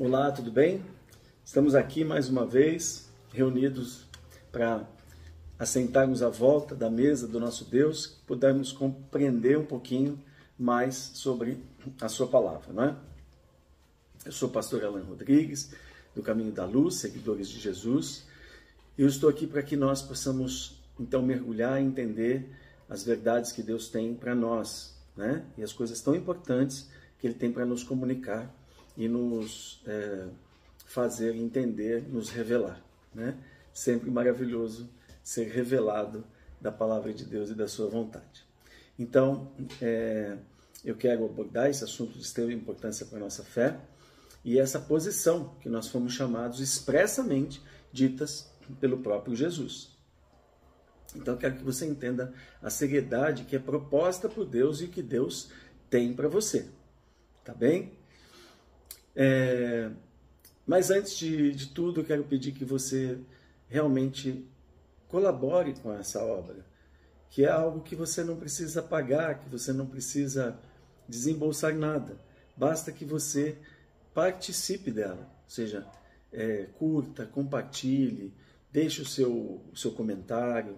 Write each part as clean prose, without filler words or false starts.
Olá, tudo bem? Estamos aqui mais uma vez, reunidos para assentarmos à volta da mesa do nosso Deus, pudermos compreender um pouquinho mais sobre a sua palavra, não é? Eu sou o pastor Alan Rodrigues, do Caminho da Luz, seguidores de Jesus, e eu estou aqui para que nós possamos, então, mergulhar e entender as verdades que Deus tem para nós, né? E as coisas tão importantes que Ele tem para nos comunicar e nos fazer entender, nos revelar, né? Sempre maravilhoso ser revelado da palavra de Deus e da sua vontade. Então, eu quero abordar esse assunto de extrema importância para a nossa fé e essa posição que nós fomos chamados expressamente ditas pelo próprio Jesus. Então, eu quero que você entenda a seriedade que é proposta por Deus e que Deus tem para você, tá bem? Mas antes de tudo, eu quero pedir que você realmente colabore com essa obra, que é algo que você não precisa pagar, que você não precisa desembolsar nada. Basta que você participe dela, ou seja, curta, compartilhe, deixe o seu comentário,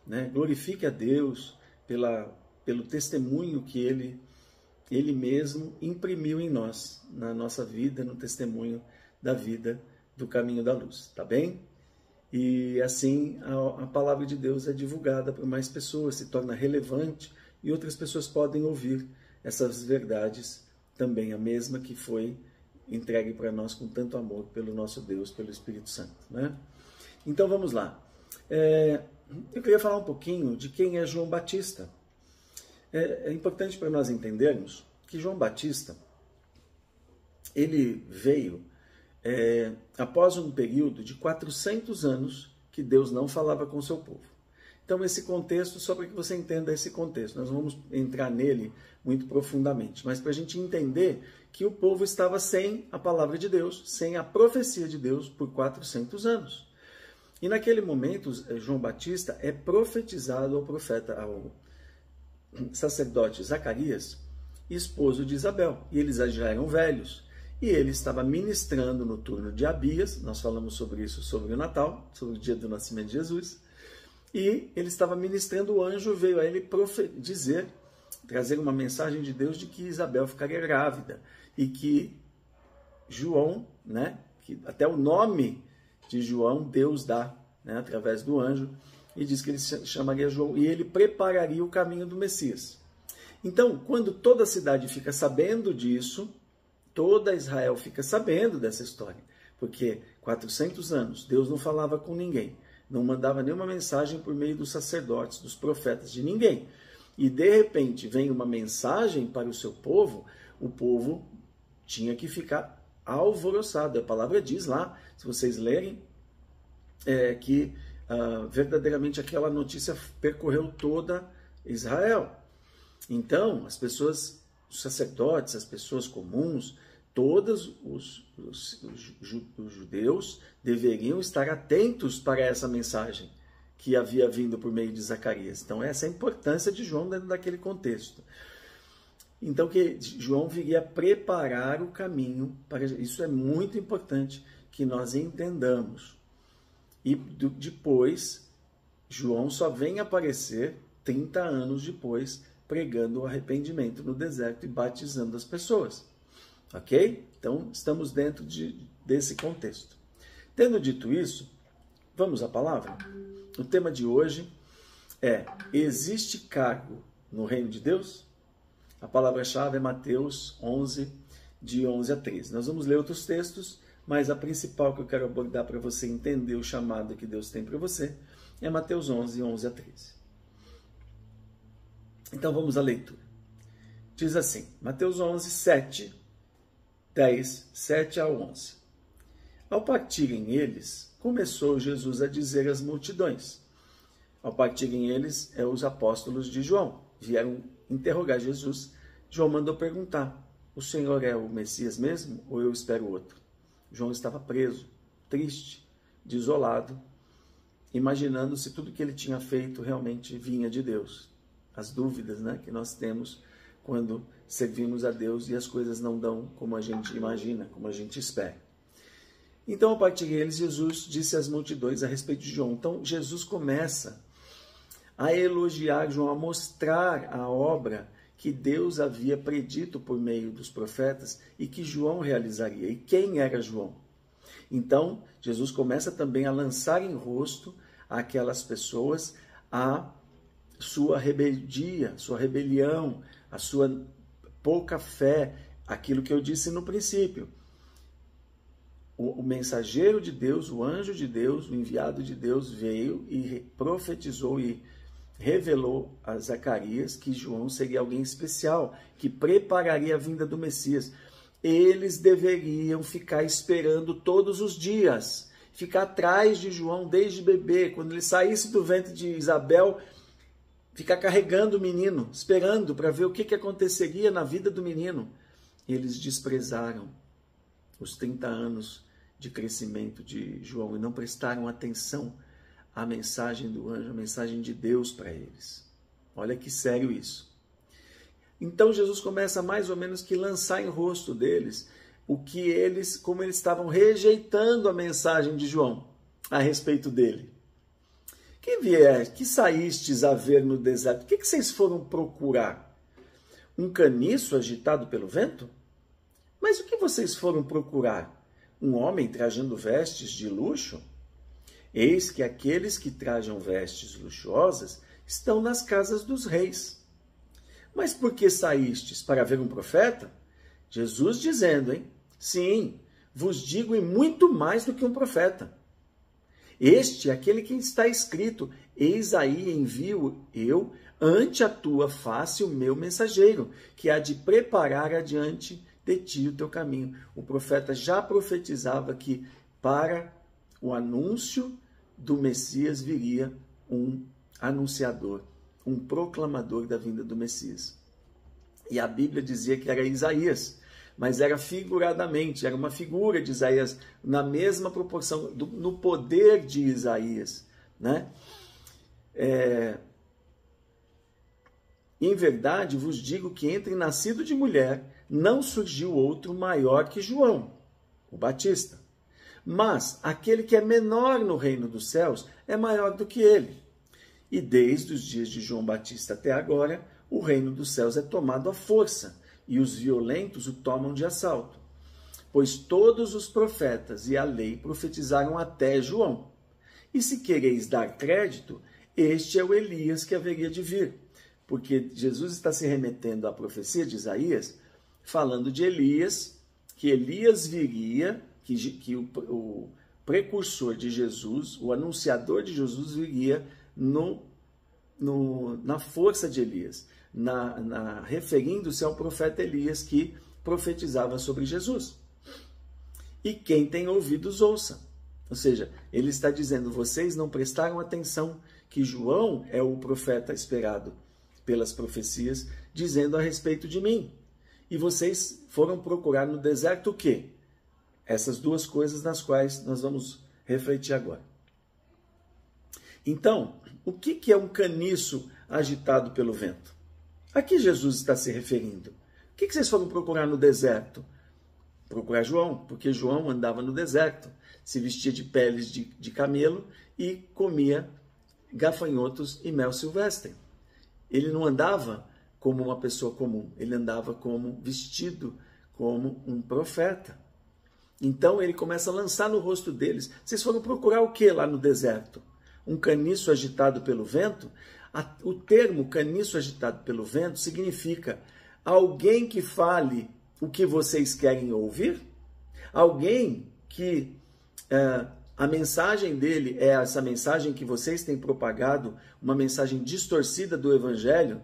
né? Glorifique a Deus pelo testemunho que Ele mesmo imprimiu em nós, na nossa vida, no testemunho da vida do Caminho da Luz, tá bem? E assim a palavra de Deus é divulgada para mais pessoas, se torna relevante e outras pessoas podem ouvir essas verdades também, a mesma que foi entregue para nós com tanto amor pelo nosso Deus, pelo Espírito Santo, né? Então vamos lá. Eu queria falar um pouquinho de quem é João Batista. É importante para nós entendermos que João Batista, ele veio após um período de 400 anos que Deus não falava com o seu povo. Então esse contexto, só para que você entenda esse contexto, nós vamos entrar nele muito profundamente, mas para a gente entender que o povo estava sem a palavra de Deus, sem a profecia de Deus por 400 anos. E naquele momento, João Batista é profetizado ao sacerdote Zacarias, esposo de Isabel, e eles já eram velhos, e ele estava ministrando no turno de Abias, nós falamos sobre isso, sobre o Natal, sobre o dia do nascimento de Jesus, e ele estava ministrando, o anjo veio a ele trazer uma mensagem de Deus de que Isabel ficaria grávida, e que João, né, que até o nome de João Deus dá, né, através do anjo, e diz que ele se chamaria João, e ele prepararia o caminho do Messias. Então, quando toda a cidade fica sabendo disso, toda Israel fica sabendo dessa história, porque 400 anos Deus não falava com ninguém, não mandava nenhuma mensagem por meio dos sacerdotes, dos profetas, de ninguém. E de repente vem uma mensagem para o seu povo, o povo tinha que ficar alvoroçado. A palavra diz lá, se vocês lerem, que verdadeiramente aquela notícia percorreu toda Israel. Então, as pessoas, os sacerdotes, as pessoas comuns, todos os judeus deveriam estar atentos para essa mensagem que havia vindo por meio de Zacarias. Então, essa é a importância de João dentro daquele contexto. Então, que João viria preparar o caminho para isso. É muito importante que nós entendamos. E depois, João só vem aparecer 30 anos depois, pregando o arrependimento no deserto e batizando as pessoas. Ok? Então, estamos dentro desse contexto. Tendo dito isso, vamos à palavra? O tema de hoje é: existe cargo no reino de Deus? A palavra-chave é Mateus 11, de 11 a 13. Nós vamos ler outros textos, mas a principal que eu quero abordar para você entender o chamado que Deus tem para você é Mateus 11, 11 a 13. Então vamos à leitura. Diz assim, Mateus 11, 7 a 11. Ao partirem eles, começou Jesus a dizer às multidões. Ao partirem eles, os apóstolos de João vieram interrogar Jesus. João mandou perguntar: o Senhor é o Messias mesmo ou eu espero outro? João estava preso, triste, desolado, imaginando se tudo que ele tinha feito realmente vinha de Deus. As dúvidas, né, que nós temos quando servimos a Deus e as coisas não dão como a gente imagina, como a gente espera. Então, a partir deles, Jesus disse às multidões a respeito de João. Então, Jesus começa a elogiar João, a mostrar a obra que Deus havia predito por meio dos profetas e que João realizaria. E quem era João? Então, Jesus começa também a lançar em rosto àquelas pessoas a sua rebeldia, sua rebelião, a sua pouca fé, aquilo que eu disse no princípio. O mensageiro de Deus, o anjo de Deus, o enviado de Deus veio e profetizou e revelou a Zacarias que João seria alguém especial, que prepararia a vinda do Messias. Eles deveriam ficar esperando todos os dias, ficar atrás de João desde bebê, quando ele saísse do ventre de Isabel, ficar carregando o menino, esperando para ver o que aconteceria na vida do menino. Eles desprezaram os 30 anos de crescimento de João e não prestaram atenção à mensagem do anjo, a mensagem de Deus para eles. Olha que sério isso. Então Jesus começa mais ou menos que lançar em rosto deles o que eles, como eles estavam rejeitando a mensagem de João a respeito dele. Que vier, que saístes a ver no deserto, o que vocês foram procurar? Um caniço agitado pelo vento? Mas o que vocês foram procurar? Um homem trajando vestes de luxo? Eis que aqueles que trajam vestes luxuosas estão nas casas dos reis. Mas por que saístes? Para ver um profeta? Jesus dizendo, hein? Sim, vos digo e muito mais do que um profeta. Este é aquele que está escrito, eis aí envio eu ante a tua face o meu mensageiro, que há de preparar adiante de ti o teu caminho. O profeta já profetizava que para o anúncio do Messias viria um anunciador, um proclamador da vinda do Messias. E a Bíblia dizia que era Isaías, mas era figuradamente, era uma figura de Isaías, na mesma proporção, no poder de Isaías, né? Em verdade vos digo que entre nascido de mulher não surgiu outro maior que João, o Batista. Mas aquele que é menor no reino dos céus é maior do que ele. E desde os dias de João Batista até agora, o reino dos céus é tomado à força, e os violentos o tomam de assalto. Pois todos os profetas e a lei profetizaram até João. E se quereis dar crédito, este é o Elias que haveria de vir. Porque Jesus está se remetendo à profecia de Isaías, falando de Elias, que Elias viria, que o precursor de Jesus, o anunciador de Jesus viria na força de Elias, referindo-se ao profeta Elias que profetizava sobre Jesus. E quem tem ouvidos, ouça. Ou seja, ele está dizendo, vocês não prestaram atenção que João é o profeta esperado pelas profecias, dizendo a respeito de mim. E vocês foram procurar no deserto o quê? Essas duas coisas nas quais nós vamos refletir agora. Então, o que é um caniço agitado pelo vento? A que Jesus está se referindo? O que vocês foram procurar no deserto? Procurar João, porque João andava no deserto, se vestia de peles de camelo e comia gafanhotos e mel silvestre. Ele não andava como uma pessoa comum, ele andava como vestido como um profeta. Então ele começa a lançar no rosto deles, vocês foram procurar o que lá no deserto? Um caniço agitado pelo vento? O termo caniço agitado pelo vento significa alguém que fale o que vocês querem ouvir? Alguém que a mensagem dele é essa mensagem que vocês têm propagado, uma mensagem distorcida do Evangelho,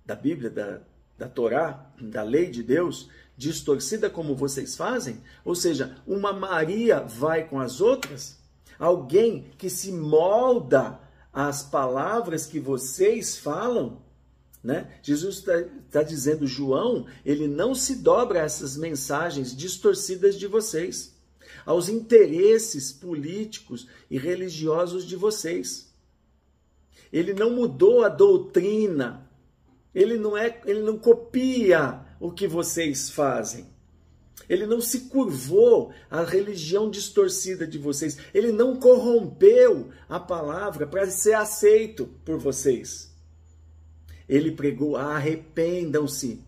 da Bíblia, da Torá, da lei de Deus, distorcida como vocês fazem? Ou seja, uma Maria vai com as outras? Alguém que se molda às palavras que vocês falam? Né? Jesus está dizendo, João, ele não se dobra a essas mensagens distorcidas de vocês, aos interesses políticos e religiosos de vocês. Ele não mudou a doutrina, ele não copia o que vocês fazem. Ele não se curvou à religião distorcida de vocês. Ele não corrompeu a palavra para ser aceito por vocês. Ele pregou: arrependam-se,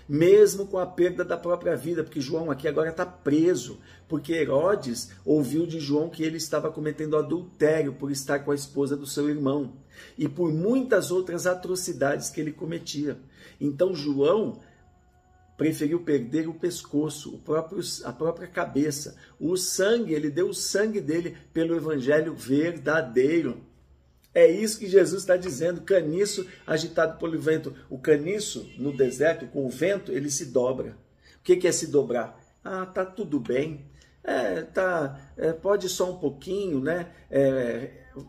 mesmo com a perda da própria vida, porque João aqui agora está preso, porque Herodes ouviu de João que ele estava cometendo adultério por estar com a esposa do seu irmão e por muitas outras atrocidades que ele cometia. Então João preferiu perder o pescoço, a própria cabeça, o sangue, ele deu o sangue dele pelo evangelho verdadeiro. É isso que Jesus está dizendo: caniço agitado pelo vento. O caniço no deserto, com o vento, ele se dobra. O que é se dobrar? Tá tudo bem, pode só um pouquinho, né?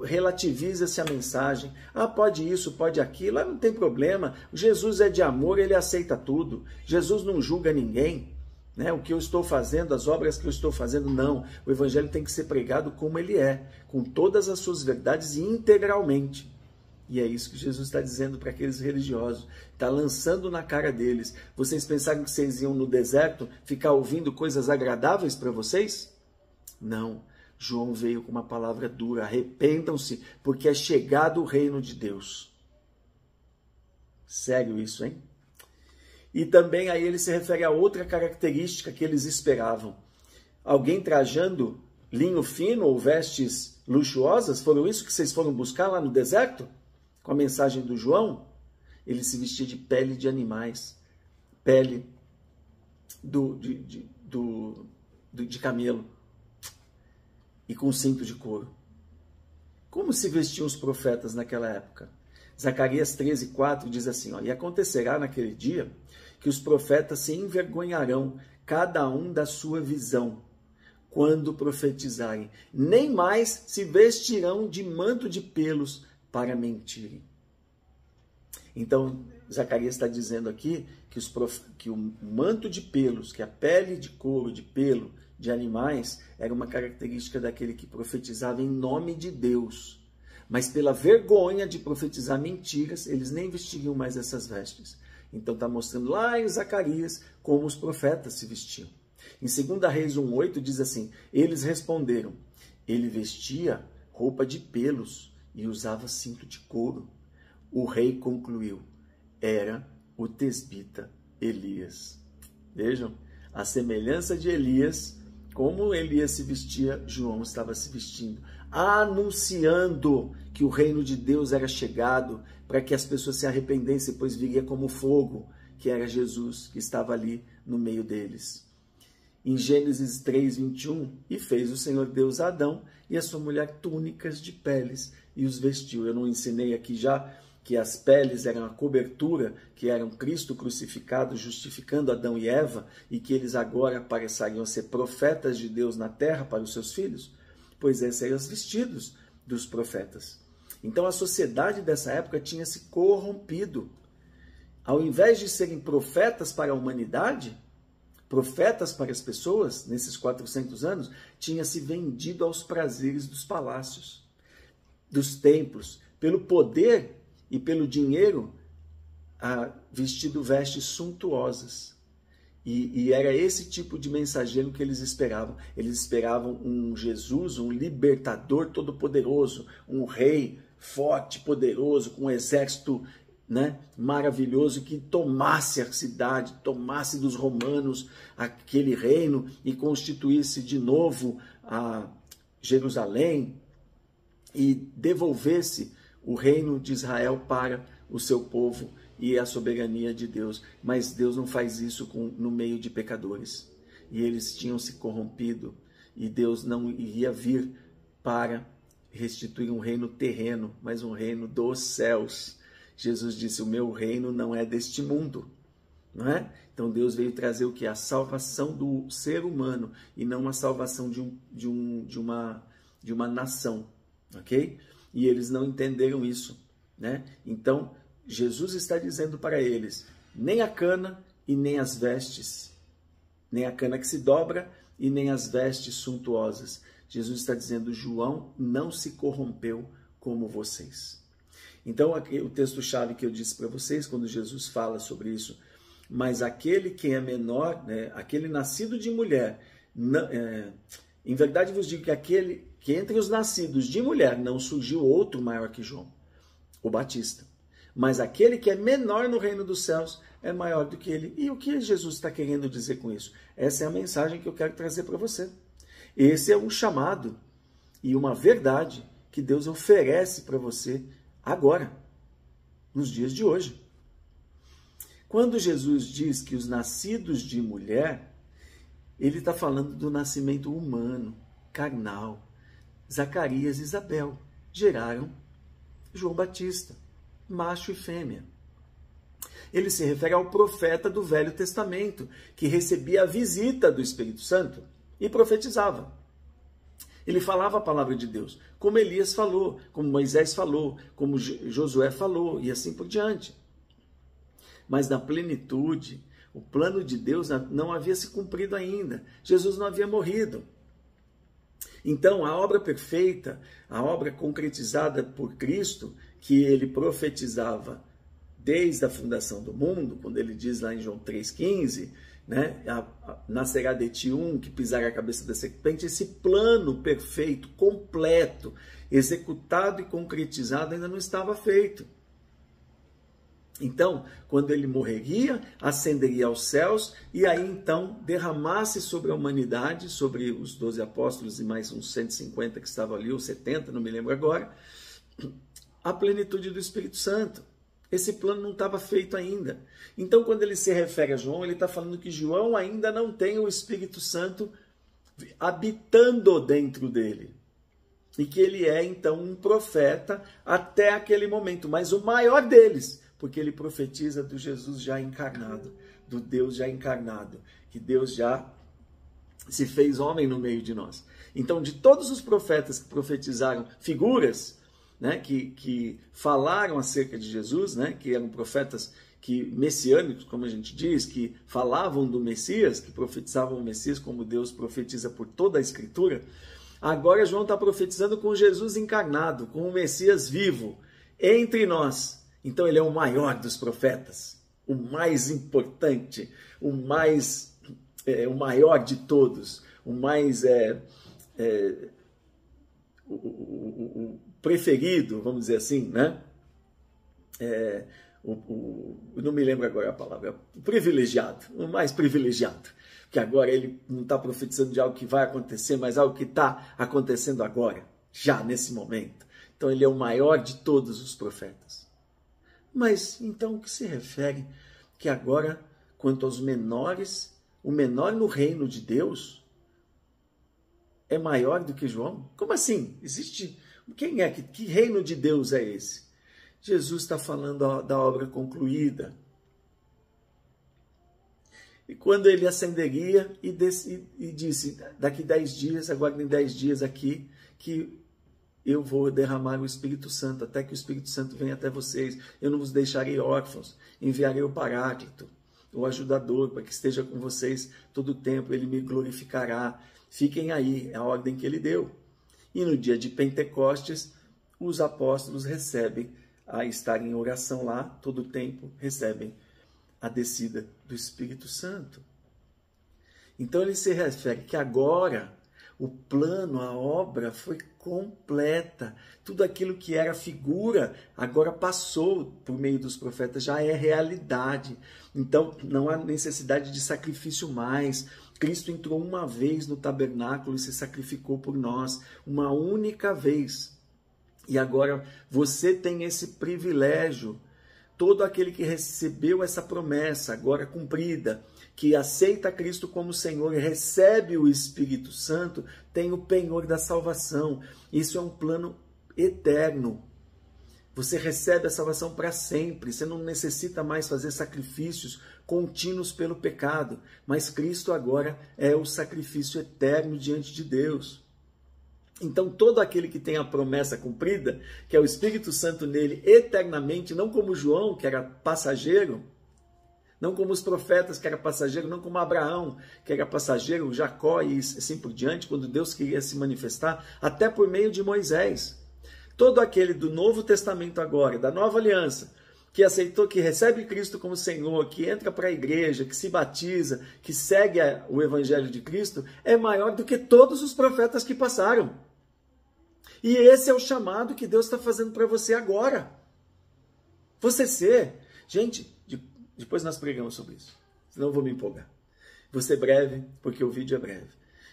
Relativiza-se a mensagem. Pode isso, pode aquilo, não tem problema. Jesus é de amor, ele aceita tudo. Jesus não julga ninguém, né? O que eu estou fazendo, as obras que eu estou fazendo, não. O evangelho tem que ser pregado como ele é, com todas as suas verdades e integralmente. E é isso que Jesus está dizendo para aqueles religiosos. Está lançando na cara deles. Vocês pensaram que vocês iam no deserto ficar ouvindo coisas agradáveis para vocês? Não. João veio com uma palavra dura: arrependam-se, porque é chegado o reino de Deus. Sério isso, hein? E também aí ele se refere a outra característica que eles esperavam. Alguém trajando linho fino ou vestes luxuosas? Foram isso que vocês foram buscar lá no deserto? Com a mensagem do João? Ele se vestia de pele de animais, pele de camelo, e com cinto de couro. Como se vestiam os profetas naquela época? Zacarias 13:4 diz assim: e acontecerá naquele dia que os profetas se envergonharão, cada um da sua visão, quando profetizarem, nem mais se vestirão de manto de pelos para mentirem. Então, Zacarias está dizendo aqui que o manto de pelos, que a pele de couro, de pelo, de animais, era uma característica daquele que profetizava em nome de Deus. Mas pela vergonha de profetizar mentiras, eles nem vestiriam mais essas vestes. Então está mostrando lá em Zacarias como os profetas se vestiam. Em 2 Reis 1:8 diz assim: eles responderam: ele vestia roupa de pelos e usava cinto de couro. O rei concluiu: era o tesbita Elias. Vejam, a semelhança de Elias, como Elias se vestia, João estava se vestindo, anunciando que o reino de Deus era chegado, para que as pessoas se arrependessem, pois viria como fogo, que era Jesus, que estava ali no meio deles. Em Gênesis 3:21, e fez o Senhor Deus a Adão e a sua mulher túnicas de peles e os vestiu. Eu não ensinei aqui já que as peles eram a cobertura, que eram Cristo crucificado, justificando Adão e Eva, e que eles agora passariam a ser profetas de Deus na terra para os seus filhos? Pois esses eram os vestidos dos profetas. Então a sociedade dessa época tinha se corrompido. Ao invés de serem profetas para a humanidade, profetas para as pessoas, nesses 400 anos, tinha se vendido aos prazeres dos palácios, dos templos, pelo poder e pelo dinheiro, vestido vestes suntuosas. E era esse tipo de mensageiro que eles esperavam. Eles esperavam um Jesus, um libertador todo-poderoso, um rei forte, poderoso, com um exército, né, maravilhoso, que tomasse a cidade, tomasse dos romanos aquele reino e constituísse de novo a Jerusalém e devolvesse o reino de Israel para o seu povo e a soberania de Deus. Mas Deus não faz isso no meio de pecadores. E eles tinham se corrompido e Deus não iria vir para restituir um reino terreno, mas um reino dos céus. Jesus disse: o meu reino não é deste mundo, não é? Então Deus veio trazer o que? A salvação do ser humano e não a salvação de uma nação, ok? E eles não entenderam isso, né? Então Jesus está dizendo para eles: nem a cana e nem as vestes, nem a cana que se dobra e nem as vestes suntuosas. Jesus está dizendo: João não se corrompeu como vocês. Então, aqui, o texto-chave que eu disse para vocês, quando Jesus fala sobre isso, mas aquele que é menor, né, aquele nascido de mulher, em verdade vos digo que aquele que entre os nascidos de mulher não surgiu outro maior que João, o Batista. Mas aquele que é menor no reino dos céus é maior do que ele. E o que Jesus está querendo dizer com isso? Essa é a mensagem que eu quero trazer para você. Esse é um chamado e uma verdade que Deus oferece para você agora, nos dias de hoje. Quando Jesus diz que os nascidos de mulher, ele está falando do nascimento humano, carnal. Zacarias e Isabel geraram João Batista, macho e fêmea. Ele se refere ao profeta do Velho Testamento, que recebia a visita do Espírito Santo e profetizava. Ele falava a palavra de Deus, como Elias falou, como Moisés falou, como Josué falou, e assim por diante. Mas na plenitude, o plano de Deus não havia se cumprido ainda. Jesus não havia morrido. Então, a obra perfeita, a obra concretizada por Cristo, que ele profetizava desde a fundação do mundo, quando ele diz lá em João 3,15, né, nascerá de ti um que pisará a cabeça da serpente, esse plano perfeito, completo, executado e concretizado ainda não estava feito. Então, quando ele morreria, ascenderia aos céus e aí então derramasse sobre a humanidade, sobre os 12 apóstolos e mais uns 150 que estavam ali, ou 70, não me lembro agora, a plenitude do Espírito Santo. Esse plano não estava feito ainda. Então, quando ele se refere a João, ele está falando que João ainda não tem o Espírito Santo habitando dentro dele. E que ele é, então, um profeta até aquele momento, mas o maior deles, porque ele profetiza do Jesus já encarnado, do Deus já encarnado, que Deus já se fez homem no meio de nós. Então, de todos os profetas que profetizaram figuras, né, que falaram acerca de Jesus, né, que eram profetas messiânicos, como a gente diz, que falavam do Messias, que profetizavam o Messias como Deus profetiza por toda a Escritura, agora João está profetizando com Jesus encarnado, com o Messias vivo, entre nós. Então ele é o maior dos profetas, o mais importante, o maior de todos, o mais o preferido, vamos dizer assim, né? Não me lembro agora a palavra, o privilegiado, o mais privilegiado, que agora ele não está profetizando de algo que vai acontecer, mas algo que está acontecendo agora, já nesse momento. Então ele é o maior de todos os profetas. Mas, então, o que se refere que agora, quanto aos menores, o menor no reino de Deus é maior do que João? Como assim? Existe... Quem é? Que reino de Deus é esse? Jesus está falando da obra concluída. E quando ele ascenderia e disse, daqui 10 dias, aguardem 10 dias aqui, que eu vou derramar o Espírito Santo, até que o Espírito Santo venha até vocês. Eu não vos deixarei órfãos, enviarei o Paráclito, o ajudador, para que esteja com vocês todo o tempo, ele me glorificará. Fiquem aí, é a ordem que ele deu. E no dia de Pentecostes, os apóstolos recebem, a estar em oração lá, todo o tempo, recebem a descida do Espírito Santo. Então ele se refere que agora o plano, a obra foi completa. Tudo aquilo que era figura, agora passou por meio dos profetas, já é realidade. Então não há necessidade de sacrifício mais. Cristo entrou uma vez no tabernáculo e se sacrificou por nós, uma única vez. E agora você tem esse privilégio. Todo aquele que recebeu essa promessa, agora cumprida, que aceita Cristo como Senhor e recebe o Espírito Santo, tem o penhor da salvação. Isso é um plano eterno. Você recebe a salvação para sempre. Você não necessita mais fazer sacrifícios contínuos pelo pecado. Mas Cristo agora é o sacrifício eterno diante de Deus. Então, todo aquele que tem a promessa cumprida, que é o Espírito Santo nele eternamente, não como João, que era passageiro, não como os profetas, que era passageiro, não como Abraão, que era passageiro, Jacó e assim por diante, quando Deus queria se manifestar, até por meio de Moisés. Todo aquele do Novo Testamento agora, da Nova Aliança, que aceitou, que recebe Cristo como Senhor, que entra para a igreja, que se batiza, que segue o Evangelho de Cristo, é maior do que todos os profetas que passaram. E esse é o chamado que Deus está fazendo para você agora. Você ser... Gente, depois nós pregamos sobre isso, senão eu vou me empolgar. Vou ser breve, porque o vídeo é breve.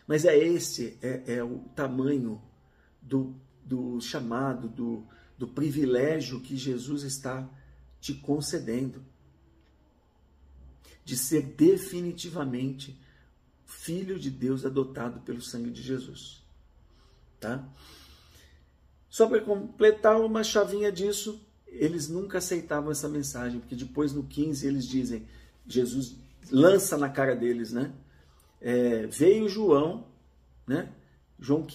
Mas esse é o tamanho do chamado, do privilégio que Jesus está te concedendo. De ser definitivamente filho de Deus adotado pelo sangue de Jesus. Tá? Só para completar uma chavinha disso, eles nunca aceitavam essa mensagem, porque depois no 15 eles dizem, Jesus lança na cara deles, né? Veio João, né? João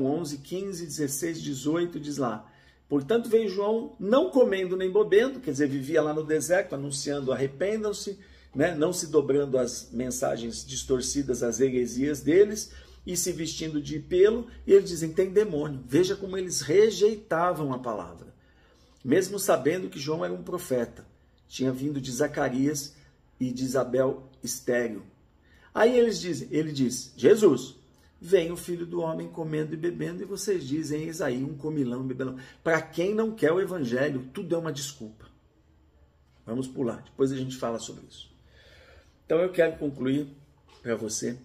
11, 15, 16, 18 diz lá, portanto veio João não comendo nem bebendo, quer dizer, vivia lá no deserto anunciando arrependam-se, né? Não se dobrando às mensagens distorcidas, às heresias deles, e se vestindo de pelo, e eles dizem, tem demônio. Veja como eles rejeitavam a palavra, mesmo sabendo que João era um profeta, tinha vindo de Zacarias e de Isabel estéril. Aí ele diz, Jesus, vem o Filho do Homem comendo e bebendo, e vocês dizem, eis aí um comilão e bebelão. Para quem não quer o Evangelho, tudo é uma desculpa. Vamos pular, depois a gente fala sobre isso. Então eu quero concluir para você.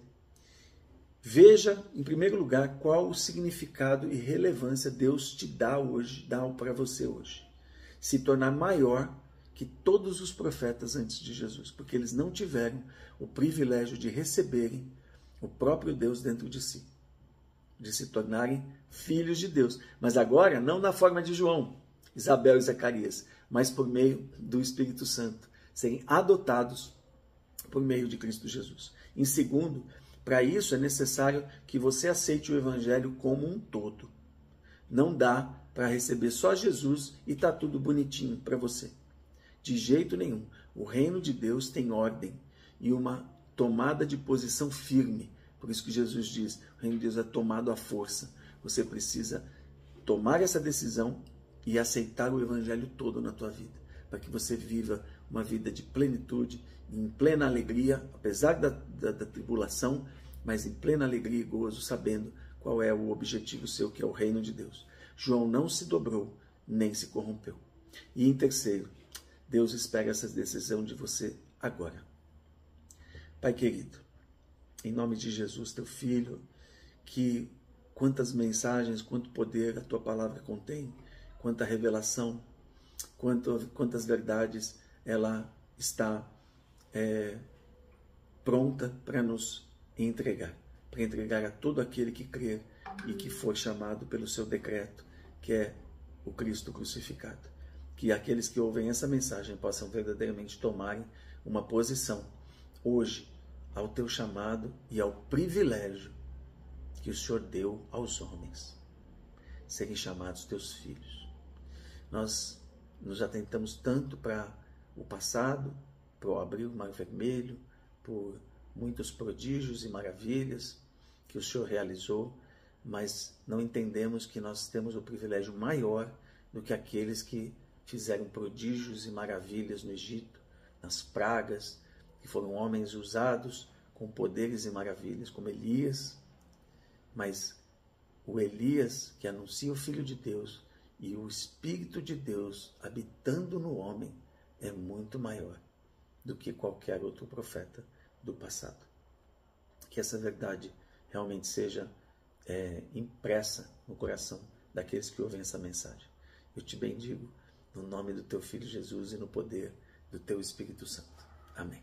Veja, em primeiro lugar, qual o significado e relevância Deus te dá hoje, dá para você hoje. Se tornar maior que todos os profetas antes de Jesus, porque eles não tiveram o privilégio de receberem o próprio Deus dentro de si, de se tornarem filhos de Deus. Mas agora, não na forma de João, Isabel e Zacarias, mas por meio do Espírito Santo, serem adotados por meio de Cristo Jesus. Em segundo, para isso é necessário que você aceite o Evangelho como um todo. Não dá para receber só Jesus e está tudo bonitinho para você. De jeito nenhum. O reino de Deus tem ordem e uma tomada de posição firme. Por isso que Jesus diz, o reino de Deus é tomado à força. Você precisa tomar essa decisão e aceitar o Evangelho todo na tua vida, para que você viva uma vida de plenitude, em plena alegria, apesar da tribulação, mas em plena alegria e gozo, sabendo qual é o objetivo seu, que é o reino de Deus. João não se dobrou, nem se corrompeu. E em terceiro, Deus espera essa decisão de você agora. Pai querido, em nome de Jesus, teu Filho, que quantas mensagens, quanto poder a tua palavra contém, quanta revelação, quantas verdades ela está pronta para nos entregar, para entregar a todo aquele que crer e que for chamado pelo seu decreto, que é o Cristo crucificado. Que aqueles que ouvem essa mensagem possam verdadeiramente tomarem uma posição hoje ao teu chamado e ao privilégio que o Senhor deu aos homens, serem chamados teus filhos. Nós nos atentamos tanto para o passado, para o abrir o Mar Vermelho, por muitos prodígios e maravilhas que o Senhor realizou, mas não entendemos que nós temos o privilégio maior do que aqueles que fizeram prodígios e maravilhas no Egito, nas pragas, que foram homens usados com poderes e maravilhas, como Elias, mas o Elias que anuncia o Filho de Deus e o Espírito de Deus habitando no homem é muito maior do que qualquer outro profeta do passado. Que essa verdade realmente seja impressa no coração daqueles que ouvem essa mensagem. Eu te bendigo no nome do teu Filho Jesus e no poder do teu Espírito Santo. Amém.